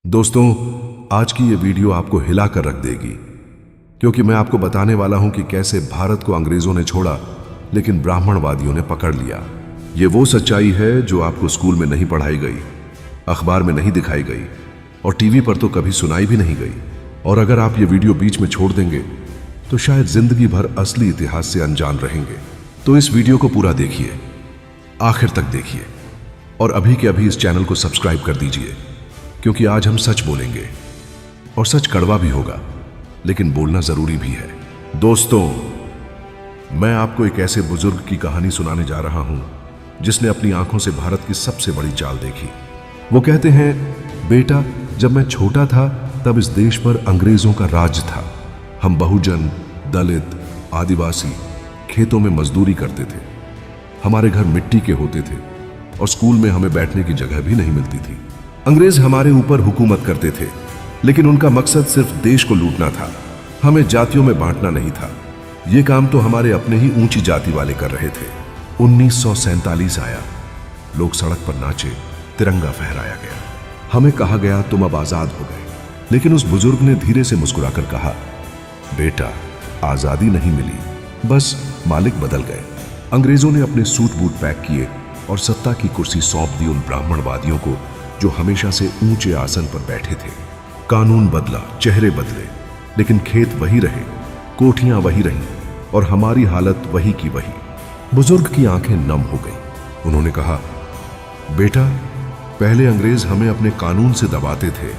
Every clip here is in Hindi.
दोस्तों, आज की ये वीडियो आपको हिला कर रख देगी, क्योंकि मैं आपको बताने वाला हूं कि कैसे भारत को अंग्रेजों ने छोड़ा लेकिन ब्राह्मणवादियों ने पकड़ लिया। ये वो सच्चाई है जो आपको स्कूल में नहीं पढ़ाई गई, अखबार में नहीं दिखाई गई और टीवी पर तो कभी सुनाई भी नहीं गई। और अगर आप ये वीडियो बीच में छोड़ देंगे तो शायद जिंदगी भर असली इतिहास से अनजान रहेंगे। तो इस वीडियो को पूरा देखिए, आखिर तक देखिए और अभी के अभी इस चैनल को सब्सक्राइब कर दीजिए, क्योंकि आज हम सच बोलेंगे और सच कड़वा भी होगा, लेकिन बोलना जरूरी भी है। दोस्तों, मैं आपको एक ऐसे बुजुर्ग की कहानी सुनाने जा रहा हूं जिसने अपनी आंखों से भारत की सबसे बड़ी चाल देखी। वो कहते हैं, बेटा, जब मैं छोटा था तब इस देश पर अंग्रेजों का राज था। हम बहुजन, दलित, आदिवासी खेतों में मजदूरी करते थे। हमारे घर मिट्टी के होते थे और स्कूल में हमें बैठने की जगह भी नहीं मिलती थी। अंग्रेज हमारे ऊपर हुकूमत करते थे, लेकिन उनका मकसद सिर्फ देश को लूटना था, हमें जातियों में बांटना नहीं था। यह काम तो हमारे अपने ही ऊंची जाति वाले कर रहे थे। 1947 आया, लोग सड़क पर नाचे, तिरंगा फहराया गया, हमें कहा गया तुम अब आजाद हो गए। लेकिन उस बुजुर्ग ने धीरे से मुस्कुराकर कहा, बेटा, आजादी नहीं मिली, बस मालिक बदल गए। अंग्रेजों ने अपने सूट बूट पैक किए और सत्ता की कुर्सी सौंप दी उन ब्राह्मणवादियों को जो हमेशा से ऊंचे आसन पर बैठे थे। कानून बदला, चेहरे बदले, लेकिन खेत वही रहे, कोठियां वही रहीं और हमारी हालत वही की वही। बुजुर्ग की आंखें नम हो गईं। उन्होंने कहा, बेटा, पहले अंग्रेज हमें अपने कानून से दबाते थे,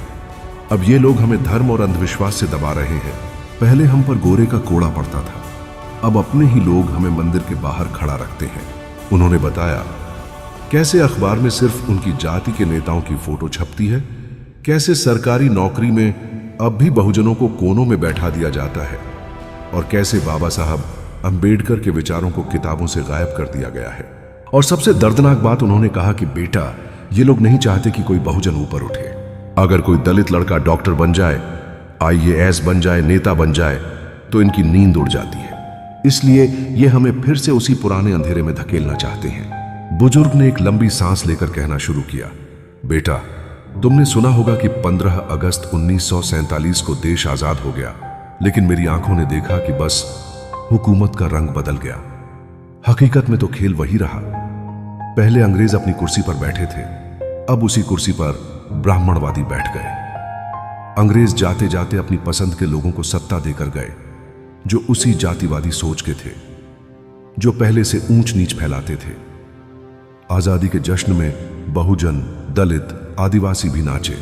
अब ये लोग हमें धर्म और अंधविश्वास से दबा रहे हैं। पहले हम पर गोरे का कोड़ा पड़ता था, अब अपने ही लोग हमें मंदिर के बाहर खड़ा रखते हैं। उन्होंने बताया कैसे अखबार में सिर्फ उनकी जाति के नेताओं की फोटो छपती है, कैसे सरकारी नौकरी में अब भी बहुजनों को कोनों में बैठा दिया जाता है और कैसे बाबा साहब अंबेडकर के विचारों को किताबों से गायब कर दिया गया है। और सबसे दर्दनाक बात उन्होंने कहा कि बेटा, ये लोग नहीं चाहते कि कोई बहुजन ऊपर उठे। अगर कोई दलित लड़का डॉक्टर बन जाए, IAS बन जाए, नेता बन जाए, तो इनकी नींद उड़ जाती है। इसलिए ये हमें फिर से उसी पुराने अंधेरे में धकेलना चाहते हैं। बुजुर्ग ने एक लंबी सांस लेकर कहना शुरू किया, बेटा, तुमने सुना होगा कि 15 अगस्त 1947 को देश आजाद हो गया, लेकिन मेरी आंखों ने देखा कि बस हुकूमत का रंग बदल गया। हकीकत में तो खेल वही रहा। पहले अंग्रेज अपनी कुर्सी पर बैठे थे, अब उसी कुर्सी पर ब्राह्मणवादी बैठ गए। अंग्रेज जाते जाते अपनी पसंद के लोगों को सत्ता देकर गए, जो उसी जातिवादी सोच के थे, जो पहले से ऊंच नीच फैलाते थे। आजादी के जश्न में बहुजन, दलित, आदिवासी भी नाचे,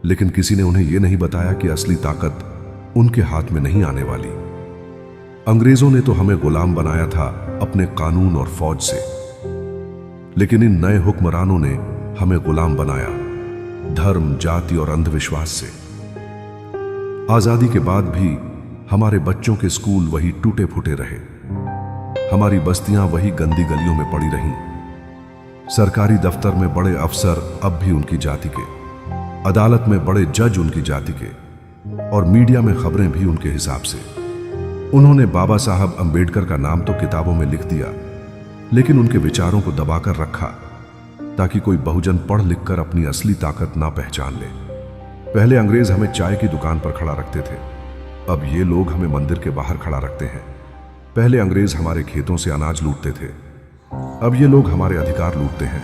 लेकिन किसी ने उन्हें यह नहीं बताया कि असली ताकत उनके हाथ में नहीं आने वाली। अंग्रेजों ने तो हमें गुलाम बनाया था अपने कानून और फौज से, लेकिन इन नए हुक्मरानों ने हमें गुलाम बनाया धर्म, जाति और अंधविश्वास से। आजादी के बाद भी हमारे बच्चों के स्कूल वही टूटे फूटे रहे, हमारी बस्तियां वही गंदी गलियों में पड़ी रहीं। सरकारी दफ्तर में बड़े अफसर अब भी उनकी जाति के, अदालत में बड़े जज उनकी जाति के और मीडिया में खबरें भी उनके हिसाब से। उन्होंने बाबा साहब अंबेडकर का नाम तो किताबों में लिख दिया, लेकिन उनके विचारों को दबाकर रखा ताकि कोई बहुजन पढ़ लिखकर अपनी असली ताकत ना पहचान ले। पहले अंग्रेज हमें चाय की दुकान पर खड़ा रखते थे, अब ये लोग हमें मंदिर के बाहर खड़ा रखते हैं। पहले अंग्रेज हमारे खेतों से अनाज लूटते थे, अब ये लोग हमारे अधिकार लूटते हैं।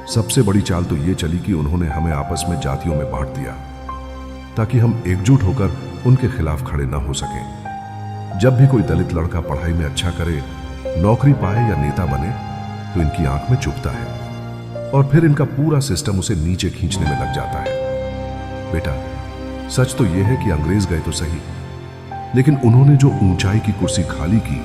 सबसे बड़ी चाल तो ये चली कि उन्होंने हमें आपस में जातियों में बांट दिया, ताकि हम एकजुट होकर उनके खिलाफ खड़े ना हो सकें। जब भी कोई दलित लड़का पढ़ाई में अच्छा करे, नौकरी पाए या नेता बने, तो इनकी आंख में चुभता है और फिर इनका पूरा सिस्टम उसे नीचे खींचने में लग जाता है। बेटा, सच तो यह है कि अंग्रेज गए तो सही, लेकिन उन्होंने जो ऊंचाई की कुर्सी खाली की,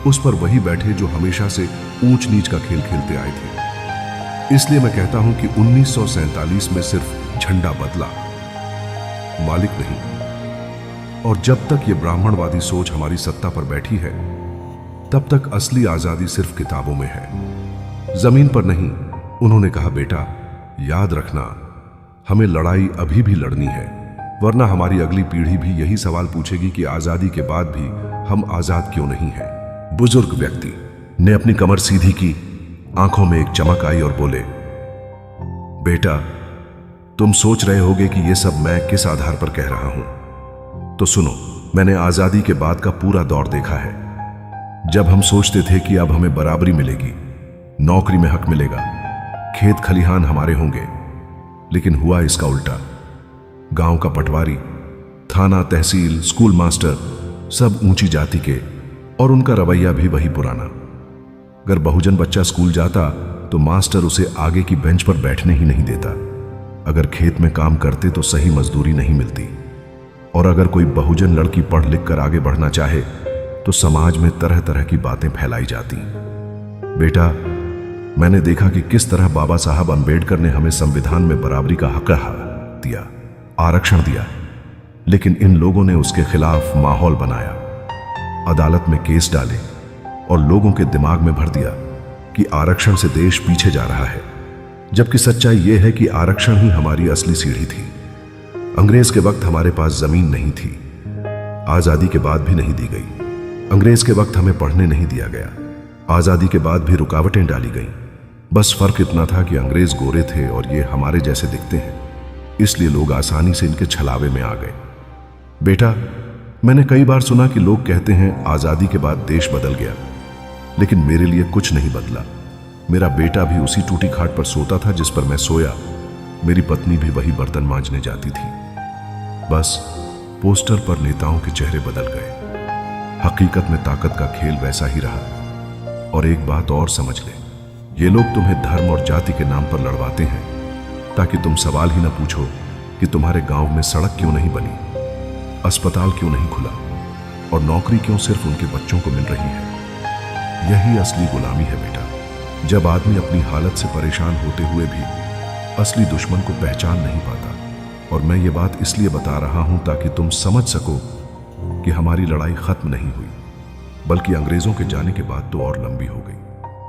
उस पर वही बैठे जो हमेशा से ऊंच नीच का खेल खेलते आए थे। इसलिए मैं कहता हूं कि 1947 में सिर्फ झंडा बदला, मालिक नहीं। और जब तक ये ब्राह्मणवादी सोच हमारी सत्ता पर बैठी है, तब तक असली आजादी सिर्फ किताबों में है, जमीन पर नहीं। उन्होंने कहा, बेटा, याद रखना, हमें लड़ाई अभी भी लड़नी है, वरना हमारी अगली पीढ़ी भी यही सवाल पूछेगी कि आजादी के बाद भी हम आजाद क्यों नहीं हैं। बुजुर्ग व्यक्ति ने अपनी कमर सीधी की, आंखों में एक चमक आई और बोले, बेटा, तुम सोच रहे होगे कि यह सब मैं किस आधार पर कह रहा हूं। तो सुनो, मैंने आजादी के बाद का पूरा दौर देखा है, जब हम सोचते थे कि अब हमें बराबरी मिलेगी, नौकरी में हक मिलेगा, खेत खलिहान हमारे होंगे, लेकिन हुआ इसका उल्टा। गांव का पटवारी, थाना, तहसील, स्कूल मास्टर सब ऊंची जाति के, और उनका रवैया भी वही पुराना। अगर बहुजन बच्चा स्कूल जाता तो मास्टर उसे आगे की बेंच पर बैठने ही नहीं देता। अगर खेत में काम करते तो सही मजदूरी नहीं मिलती, और अगर कोई बहुजन लड़की पढ़ लिख कर आगे बढ़ना चाहे तो समाज में तरह तरह की बातें फैलाई जाती। बेटा, मैंने देखा कि किस तरह बाबा साहब अंबेडकर ने हमें संविधान में बराबरी का हक दिया, आरक्षण दिया, लेकिन इन लोगों ने उसके खिलाफ माहौल बनाया, अदालत में केस डाले और लोगों के दिमाग में भर दिया कि आरक्षण से देश पीछे जा रहा है, जबकि सच्चाई यह है कि आरक्षण ही हमारी असली सीढ़ी थी। अंग्रेज के वक्त हमारे पास जमीन नहीं थी, आजादी के बाद भी नहीं दी गई। अंग्रेज के वक्त हमें पढ़ने नहीं दिया गया, आजादी के बाद भी रुकावटें डाली गईं। बस फर्क इतना था कि अंग्रेज गोरे थे और ये हमारे जैसे दिखते हैं, इसलिए लोग आसानी से इनके छलावे में आ गए। बेटा, मैंने कई बार सुना कि लोग कहते हैं आजादी के बाद देश बदल गया, लेकिन मेरे लिए कुछ नहीं बदला। मेरा बेटा भी उसी टूटी खाट पर सोता था जिस पर मैं सोया, मेरी पत्नी भी वही बर्तन मांजने जाती थी। बस पोस्टर पर नेताओं के चेहरे बदल गए, हकीकत में ताकत का खेल वैसा ही रहा। और एक बात और समझ ले, ये लोग तुम्हें धर्म और जाति के नाम पर लड़वाते हैं ताकि तुम सवाल ही ना पूछो कि तुम्हारे गांव में सड़क क्यों नहीं बनी, अस्पताल क्यों नहीं खुला, और नौकरी क्यों सिर्फ उनके बच्चों को मिल रही है। यही असली गुलामी है बेटा, जब आदमी अपनी हालत से परेशान होते हुए भी असली दुश्मन को पहचान नहीं पाता। और मैं ये बात इसलिए बता रहा हूं ताकि तुम समझ सको कि हमारी लड़ाई खत्म नहीं हुई, बल्कि अंग्रेजों के जाने के बाद तो और लंबी हो गई।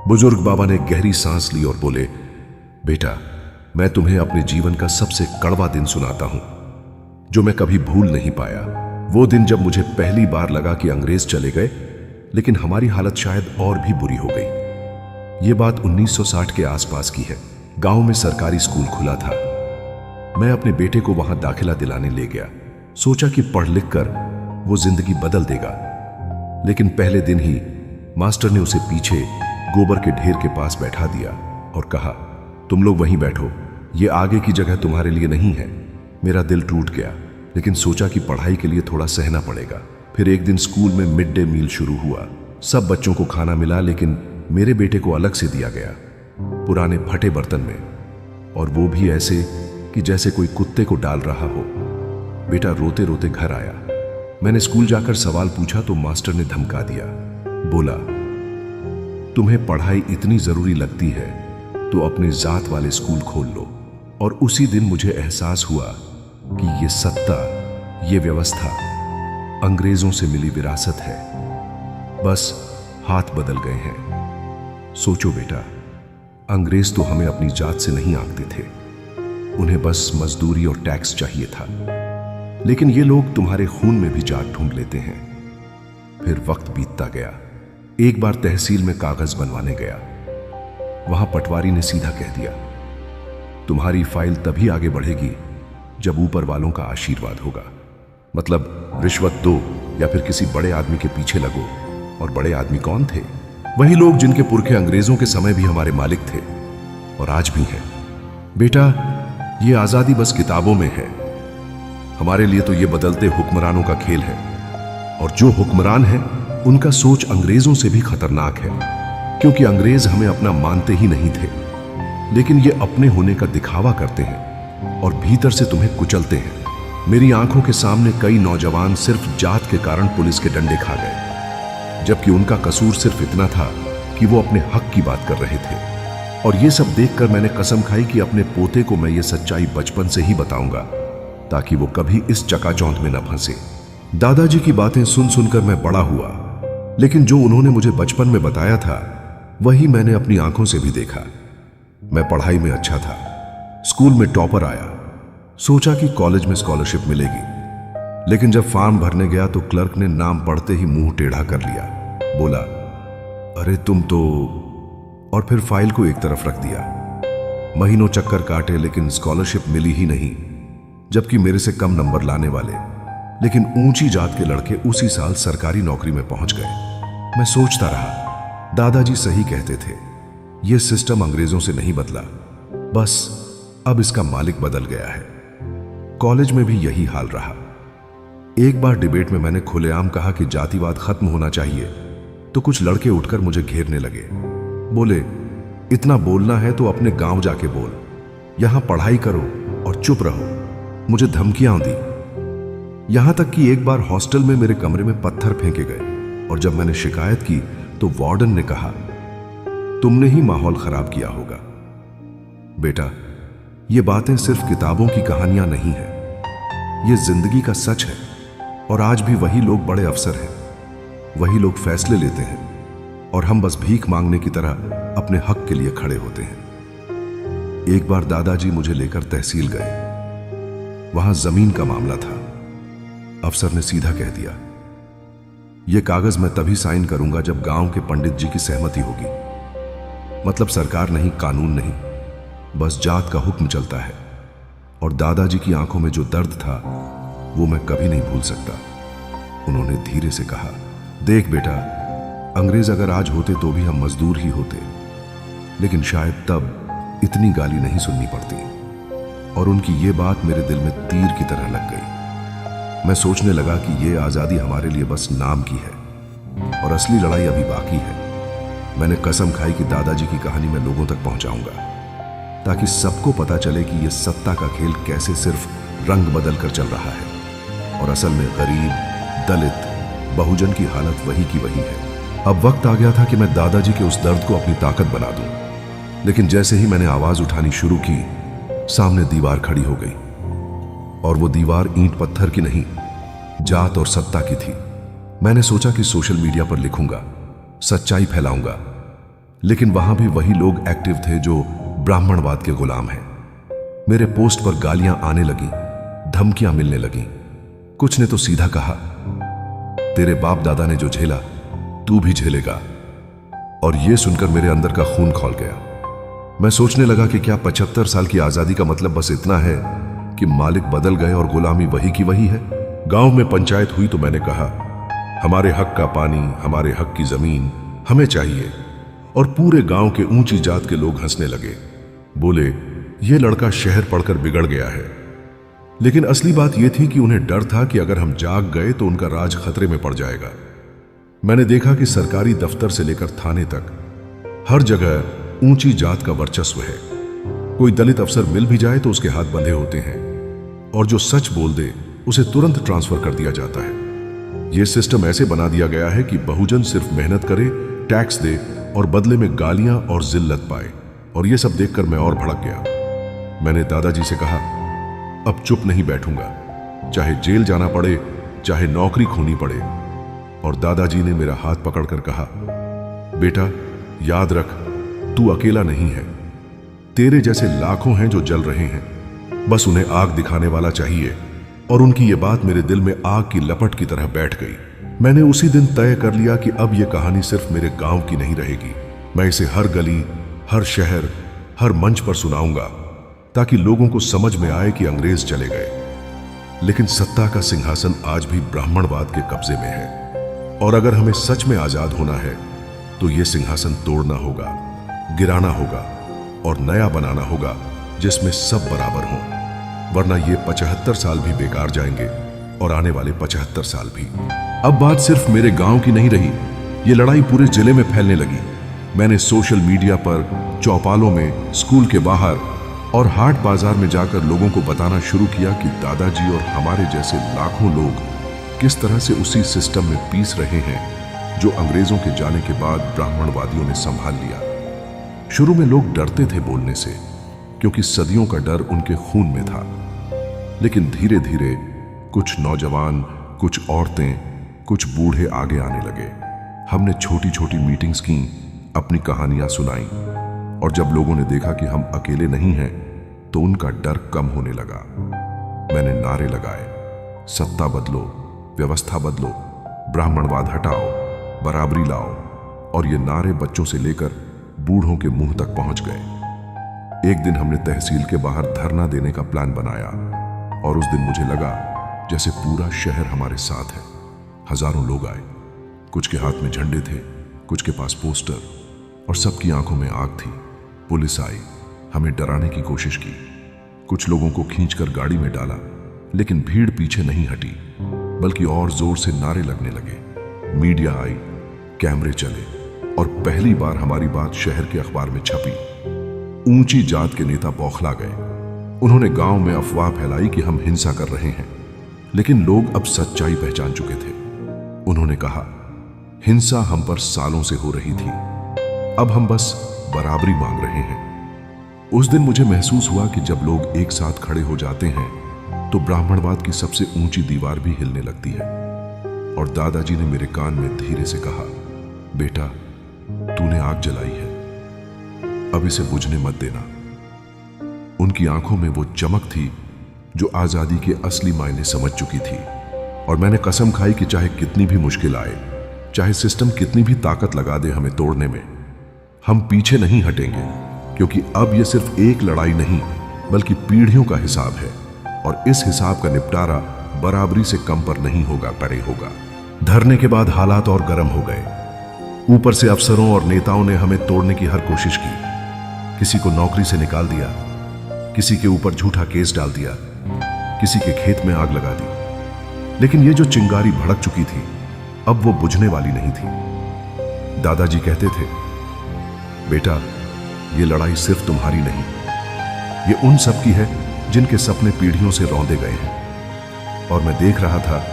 बुजुर्ग बाबा ने गहरी सांस ली और बोले, बेटा, मैं तुम्हें अपने जीवन का सबसे कड़वा दिन सुनाता हूं, जो मैं कभी भूल नहीं पाया। वो दिन जब मुझे पहली बार लगा कि अंग्रेज चले गए, लेकिन हमारी हालत शायद और भी बुरी हो गई। ये बात 1960 के आसपास की है। गांव में सरकारी स्कूल खुला था। मैं अपने बेटे को वहां दाखिला दिलाने ले गया, सोचा कि पढ़ लिख कर वो जिंदगी बदल देगा। लेकिन पहले दिन ही मास्टर ने उसे पीछे गोबर के ढेर के पास बैठा दिया और कहा, तुम लोग वहीं बैठो, ये आगे की जगह तुम्हारे लिए नहीं है। मेरा दिल टूट गया, लेकिन सोचा कि पढ़ाई के लिए थोड़ा सहना पड़ेगा। फिर एक दिन स्कूल में मिड डे मील शुरू हुआ। सब बच्चों को खाना मिला, लेकिन मेरे बेटे को अलग से दिया गया, पुराने फटे बर्तन में, और वो भी ऐसे कि जैसे कोई कुत्ते को डाल रहा हो। बेटा रोते रोते घर आया। मैंने स्कूल जाकर सवाल पूछा तो मास्टर ने धमका दिया, बोला, तुम्हें पढ़ाई इतनी जरूरी लगती है तो अपने जात वाले स्कूल खोल लो। और उसी दिन मुझे एहसास हुआ कि ये सत्ता, ये व्यवस्था अंग्रेजों से मिली विरासत है, बस हाथ बदल गए हैं। सोचो बेटा, अंग्रेज तो हमें अपनी जात से नहीं आंकते थे, उन्हें बस मजदूरी और टैक्स चाहिए था। लेकिन ये लोग तुम्हारे खून में भी जात ढूंढ लेते हैं। फिर वक्त बीतता गया। एक बार तहसील में कागज बनवाने गया। वहां पटवारी ने सीधा कह दिया, तुम्हारी फाइल तभी आगे बढ़ेगी जब ऊपर वालों का आशीर्वाद होगा। मतलब रिश्वत दो या फिर किसी बड़े आदमी के पीछे लगो। और बड़े आदमी कौन थे? वही लोग जिनके पुरखे अंग्रेजों के समय भी हमारे मालिक थे और आज भी हैं। बेटा, ये आजादी बस किताबों में है, हमारे लिए तो ये बदलते हुक्मरानों का खेल है। और जो हुक्मरान है उनका सोच अंग्रेजों से भी खतरनाक है, क्योंकि अंग्रेज हमें अपना मानते ही नहीं थे, लेकिन ये अपने होने का दिखावा करते हैं और भीतर से तुम्हें कुचलते हैं। मेरी आंखों के सामने कई नौजवान सिर्फ जात के कारण पुलिस के डंडे खा गए, जबकि उनका कसूर सिर्फ इतना था कि वो अपने हक की बात कर रहे थे। और ये सब देखकर मैंने कसम खाई कि अपने पोते को मैं ये सच्चाई बचपन से ही बताऊंगा, ताकि वो कभी इस चकाचौंध में न फंसे। दादाजी की बातें सुन सुनकर मैं बड़ा हुआ, लेकिन जो उन्होंने मुझे बचपन में बताया था वही मैंने अपनी आंखों से भी देखा। मैं पढ़ाई में अच्छा था, स्कूल में टॉपर आया, सोचा कि कॉलेज में स्कॉलरशिप मिलेगी, लेकिन जब फॉर्म भरने गया तो क्लर्क ने नाम पढ़ते ही मुंह टेढ़ा कर लिया। बोला, अरे तुम तो, और फिर फाइल को एक तरफ रख दिया। महीनों चक्कर काटे लेकिन स्कॉलरशिप मिली ही नहीं, जबकि मेरे से कम नंबर लाने वाले लेकिन ऊंची जात के लड़के उसी साल सरकारी नौकरी में पहुंच गए। मैं सोचता रहा, दादाजी सही कहते थे, यह सिस्टम अंग्रेजों से नहीं बदला, बस अब इसका मालिक बदल गया है। कॉलेज में भी यही हाल रहा। एक बार डिबेट में मैंने खुलेआम कहा कि जातिवाद खत्म होना चाहिए, तो कुछ लड़के उठकर मुझे घेरने लगे। बोले, इतना बोलना है तो अपने गांव जाके बोल, यहां पढ़ाई करो और चुप रहो। मुझे धमकियां दी, यहां तक कि एक बार हॉस्टल में मेरे कमरे में पत्थर फेंके गए और जब मैंने शिकायत की तो वार्डन ने कहा, तुमने ही माहौल खराब किया होगा। बेटा, ये बातें सिर्फ किताबों की कहानियां नहीं है, ये जिंदगी का सच है। और आज भी वही लोग बड़े अफसर हैं, वही लोग फैसले लेते हैं और हम बस भीख मांगने की तरह अपने हक के लिए खड़े होते हैं। एक बार दादाजी मुझे लेकर तहसील गए। वहां जमीन का मामला था। अफसर ने सीधा कह दिया, यह कागज मैं तभी साइन करूंगा जब गांव के पंडित जी की सहमति होगी। मतलब सरकार नहीं, कानून नहीं, बस जात का हुक्म चलता है। और दादाजी की आंखों में जो दर्द था वो मैं कभी नहीं भूल सकता। उन्होंने धीरे से कहा, देख बेटा, अंग्रेज अगर आज होते तो भी हम मजदूर ही होते, लेकिन शायद तब इतनी गाली नहीं सुननी पड़ती। और उनकी ये बात मेरे दिल में तीर की तरह लग गई। मैं सोचने लगा कि ये आजादी हमारे लिए बस नाम की है और असली लड़ाई अभी बाकी है। मैंने कसम खाई कि दादाजी की कहानी मैं लोगों तक पहुंचाऊंगा, ताकि सबको पता चले कि यह सत्ता का खेल कैसे सिर्फ रंग बदल कर चल रहा है और असल में गरीब, दलित, बहुजन की हालत वही की वही है। अब वक्त आ गया था कि मैं दादाजी के उस दर्द को अपनी ताकत बना दूं। लेकिन जैसे ही मैंने आवाज उठानी शुरू की, सामने दीवार खड़ी हो गई। और वो दीवार ईंट पत्थर की नहीं, जात और सत्ता की थी। मैंने सोचा कि सोशल मीडिया पर लिखूंगा, सच्चाई फैलाऊंगा, लेकिन वहां भी वही लोग एक्टिव थे जो ब्राह्मणवाद के गुलाम हैं। मेरे पोस्ट पर गालियां आने लगी, धमकियां मिलने लगी। कुछ ने तो सीधा कहा, तेरे बाप दादा ने जो झेला तू भी झेलेगा। और यह सुनकर मेरे अंदर का खून खौल गया। मैं सोचने लगा कि क्या 75 साल की आजादी का मतलब बस इतना है कि मालिक बदल गए और गुलामी वही की वही है। गांव में पंचायत हुई तो मैंने कहा, हमारे हक का पानी, हमारे हक की जमीन हमें चाहिए। और पूरे गांव के ऊंची जात के लोग हंसने लगे। बोले, यह लड़का शहर पढ़कर बिगड़ गया है। लेकिन असली बात यह थी कि उन्हें डर था कि अगर हम जाग गए तो उनका राज खतरे में पड़ जाएगा। मैंने देखा कि सरकारी दफ्तर से लेकर थाने तक हर जगह ऊंची जात का वर्चस्व है। कोई दलित अफसर मिल भी जाए तो उसके हाथ बंधे होते हैं और जो सच बोल दे उसे तुरंत ट्रांसफर कर दिया जाता है। यह सिस्टम ऐसे बना दिया गया है कि बहुजन सिर्फ मेहनत करे, टैक्स दे और बदले में गालियां और जिल्लत पाए। और यह सब देखकर मैं और भड़क गया। मैंने दादाजी से कहा, अब चुप नहीं बैठूंगा, चाहे जेल जाना पड़े, चाहे नौकरी खोनी पड़े। और दादाजी ने मेरा हाथ पकड़कर कहा, बेटा याद रख, तू अकेला नहीं है, तेरे जैसे लाखों हैं जो जल रहे हैं, बस उन्हें आग दिखाने वाला चाहिए। और उनकी ये बात मेरे दिल में आग की लपट की तरह बैठ गई। मैंने उसी दिन तय कर लिया कि अब यह कहानी सिर्फ मेरे गांव की नहीं रहेगी। मैं इसे हर गली, हर शहर, हर मंच पर सुनाऊंगा, ताकि लोगों को समझ में आए कि अंग्रेज चले गए, लेकिन सत्ता का सिंहासन आज भी ब्राह्मणवाद के कब्जे में है। और अगर हमें सच में आजाद होना है तो यह सिंहासन तोड़ना होगा, गिराना होगा और नया बनाना होगा जिसमें सब बराबर हों, वरना ये 75 साल भी बेकार जाएंगे और आने वाले 75 साल भी। अब बात सिर्फ मेरे गांव की नहीं रही, ये लड़ाई पूरे जिले में फैलने लगी। मैंने सोशल मीडिया पर, चौपालों में, स्कूल के बाहर और हाट बाजार में जाकर लोगों को बताना शुरू किया कि दादाजी और हमारे जैसे लाखों लोग किस तरह से उसी सिस्टम में पीस रहे हैं जो अंग्रेजों के जाने के बाद ब्राह्मणवादियों ने संभाल लिया। शुरू में लोग डरते थे बोलने से, क्योंकि सदियों का डर उनके खून में था। लेकिन धीरे धीरे कुछ नौजवान, कुछ औरतें, कुछ बूढ़े आगे आने लगे। हमने छोटी छोटी मीटिंग्स की, अपनी कहानियां सुनाई, और जब लोगों ने देखा कि हम अकेले नहीं हैं तो उनका डर कम होने लगा। मैंने नारे लगाए, सत्ता बदलो, व्यवस्था बदलो, ब्राह्मणवाद हटाओ, बराबरी लाओ। और ये नारे बच्चों से लेकर बूढ़ों के मुंह तक पहुंच गए। एक दिन हमने तहसील के बाहर धरना देने का प्लान बनाया और उस दिन मुझे लगा जैसे पूरा शहर हमारे साथ है। हजारों लोग आए, कुछ के हाथ में झंडे थे, कुछ के पास पोस्टर, और सबकी आंखों में आग थी। पुलिस आई, हमें डराने की कोशिश की, कुछ लोगों को खींचकर गाड़ी में डाला, लेकिन भीड़ पीछे नहीं हटी, बल्कि और जोर से नारे लगने लगे। मीडिया आई, कैमरे चले, और पहली बार हमारी बात शहर के अखबार में छपी। ऊंची जात के नेता बौखला गए। उन्होंने गांव में अफवाह फैलाई कि हम हिंसा कर रहे हैं, लेकिन लोग अब सच्चाई पहचान चुके थे। उन्होंने कहा, हिंसा हम पर सालों से हो रही थी, अब हम बस बराबरी मांग रहे हैं। उस दिन मुझे महसूस हुआ कि जब लोग एक साथ खड़े हो जाते हैं तो ब्राह्मणवाद की सबसे ऊंची दीवार भी हिलने लगती है। और दादाजी ने मेरे कान में धीरे से कहा, बेटा, तूने आग जलाई है, अब इसे बुझने मत देना। उनकी आंखों में वो चमक थी जो आजादी के असली मायने समझ चुकी थी। और मैंने कसम खाई कि चाहे कितनी भी मुश्किल आए, चाहे सिस्टम कितनी भी ताकत लगा दे हमें तोड़ने में, हम पीछे नहीं हटेंगे, क्योंकि अब यह सिर्फ एक लड़ाई नहीं बल्कि पीढ़ियों का हिसाब है, और इस हिसाब का निपटारा बराबरी से कम पर नहीं होगा, परे होगा। धरने के बाद हालात और गर्म हो गए। ऊपर से अफसरों और नेताओं ने हमें तोड़ने की हर कोशिश की। किसी को नौकरी से निकाल दिया, किसी के ऊपर झूठा केस डाल दिया, किसी के खेत में आग लगा दी। लेकिन ये जो चिंगारी भड़क चुकी थी, अब वो बुझने वाली नहीं थी। दादाजी कहते थे, बेटा, ये लड़ाई सिर्फ तुम्हारी नहीं, ये उन सब की है जिनके सपने पीढ़ियों से रौंदे गए हैं। और मैं देख रहा था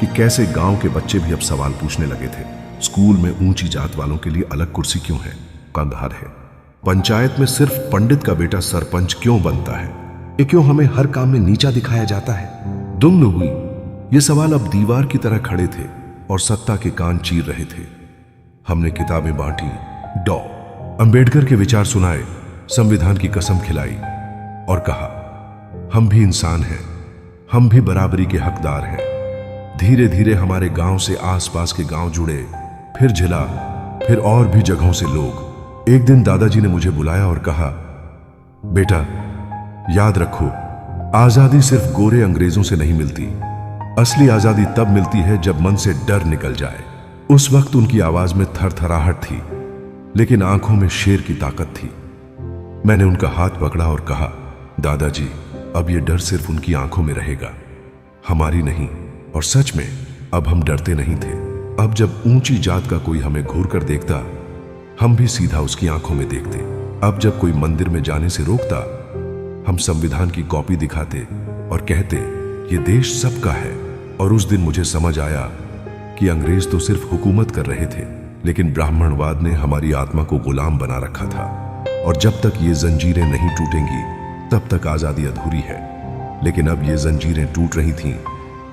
कि कैसे गांव के बच्चे भी अब सवाल पूछने लगे थे। स्कूल में ऊंची जात वालों के लिए अलग कुर्सी क्यों है, कंधार है? पंचायत में सिर्फ पंडित का बेटा सरपंच क्यों बनता है? ये क्यों हमें हर काम में नीचा दिखाया जाता है? दुम्न हुई। ये सवाल अब दीवार की तरह खड़े थे और सत्ता के कान चीर रहे थे। हमने किताबें बांटी, डॉ. अंबेडकर के विचार सुनाए, संविधान की कसम खिलाई और कहा, हम भी इंसान हैं, हम भी बराबरी के हकदार हैं। धीरे धीरे हमारे गांव से आसपास के गांव जुड़े, फिर जिला, फिर और भी जगहों से लोग। एक दिन दादाजी ने मुझे बुलाया और कहा, बेटा, याद रखो, आजादी सिर्फ गोरे अंग्रेजों से नहीं मिलती। असली आजादी तब मिलती है जब मन से डर निकल जाए। उस वक्त उनकी आवाज में थरथराहट थी, लेकिन आंखों में शेर की ताकत थी। मैंने उनका हाथ पकड़ा और कहा, दादाजी, अब यह डर सिर्फ उनकी आंखों में रहेगा, हमारी नहीं। और सच में अब हम डरते नहीं थे। अब जब ऊंची जात का कोई हमें घूर कर देखता, हम भी सीधा उसकी आंखों में देखते। अब जब कोई मंदिर में जाने से रोकता, हम संविधान की कॉपी दिखाते और कहते, ये देश सबका है। और उस दिन मुझे समझ आया कि अंग्रेज तो सिर्फ हुकूमत कर रहे थे, लेकिन ब्राह्मणवाद ने हमारी आत्मा को गुलाम बना रखा था। और जब तक ये जंजीरें नहीं टूटेंगी, तब तक आजादी अधूरी है। लेकिन अब ये जंजीरें टूट रही थीं,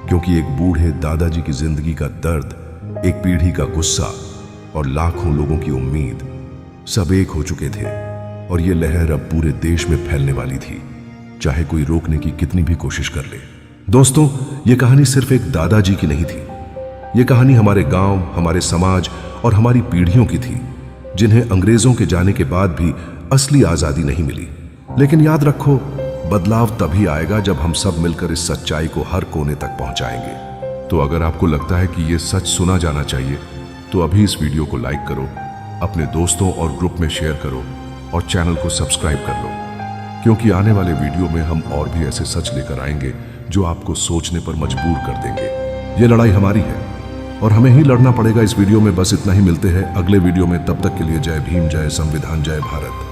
क्योंकि एक बूढ़े दादाजी की जिंदगी का दर्द, एक पीढ़ी का गुस्सा और लाखों लोगों की उम्मीद सब एक हो चुके थे। और ये लहर अब पूरे देश में फैलने वाली थी, चाहे कोई रोकने की कितनी भी कोशिश कर ले। दोस्तों, ये कहानी सिर्फ एक दादाजी की नहीं थी। ये कहानी हमारे गांव, हमारे समाज और हमारी पीढ़ियों की थी, जिन्हें अंग्रेजों के जाने के बाद भी असली आजादी नहीं मिली। लेकिन याद रखो, बदलाव तभी आएगा जब हम सब मिलकर इस सच्चाई को हर कोने तक पहुंचाएंगे। तो अगर आपको लगता है कि यह सच सुना जाना चाहिए, तो अभी इस वीडियो को लाइक करो, अपने दोस्तों और ग्रुप में शेयर करो और चैनल को सब्सक्राइब कर लो, क्योंकि आने वाले वीडियो में हम और भी ऐसे सच लेकर आएंगे जो आपको सोचने पर मजबूर कर देंगे। ये लड़ाई हमारी है और हमें ही लड़ना पड़ेगा। इस वीडियो में बस इतना ही। मिलते हैं अगले वीडियो में, तब तक के लिए जय भीम, जय संविधान, जय भारत।